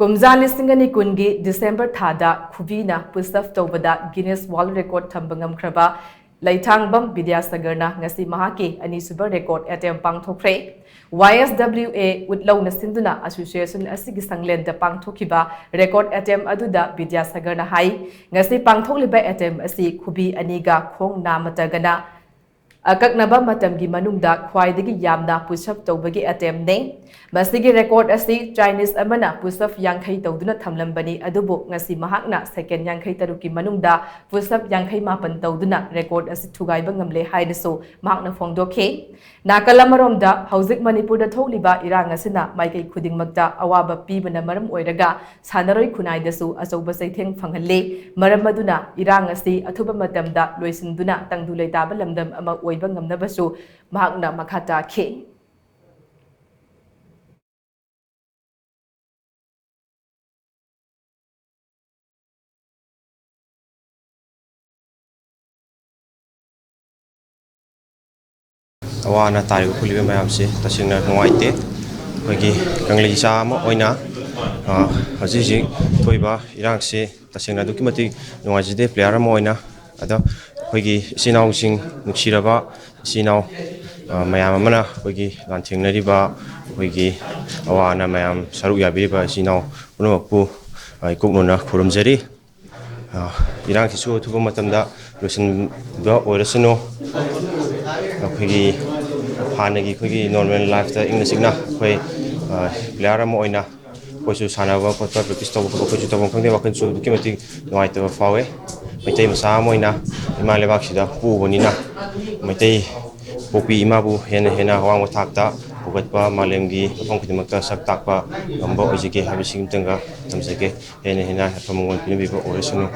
KUMJA listingani kungi December thada KHUBI na PUSHUP TOUBADA Guinness World Record THAMBA NGAMKHRABA Laithangbam Bidyasagar na ngasi MAHAK ani Suba record attempt Pangthokhre YSWA utlaw na sinduna association asigi sanglenda Pangthokiba record attempt aduda Bidyasagar na hai ngasi Pangthokliba attempt asi KHUBI aniga khong namatagana akaknaba matamgi manungda khwaidagi yamna PUSHUP tawbagi attempt ne masigi record asi Chinese amana PUSHUP yankhai tawduna thamlambani adubu ngasi mahakna second yankhai taruki manungda PUSHUP yankhai mapan tawduna record asi thugaiba ngamle haidasu mahakna phongdokhe nakalamaromda hauzik Manipurda tholiba irang asina maikai khudingmakta awaba pibana maram oiraga sanaroi khunaidasu achouba saitheng phanghalle maram maduna irang asi athuba matamda loisinduna tangdulai taba lamdam ama oiba ngamnabasu mahakna makhata khe Awana tayo kulibe mayam se tasingna nuaite kogi kanglei sa mo oina haji toiba irang se tasingna dokimati nuajide player mo oina ada kogi sinau sing nuksiraba sinau mayam amana kogi lanthingna ba kogi awana mayam saru yabiriba sinau unopu ikuknona khurumjari irang kisu thuba matamda losin ba oirasino kogi हानगी कोई normal life ता English सिगना कोई player म ओइना कोइसु सानाबा कोता practice तब कोइसु तब खंदे वाकन सु दुकिमति नवाइतबा फावे मैतै मसा म ओइना हिमालय बाक्सिदा पुबनिना मैतै पोपी इमाबु हेना हवांग थाकता पुगतपा मालेमगी मफम खिदमक्ता sak takpa गंबा ओजिके हाबिसिंग तंगा तमसेके हेना फमंगन पिनबिबा ओरेसनु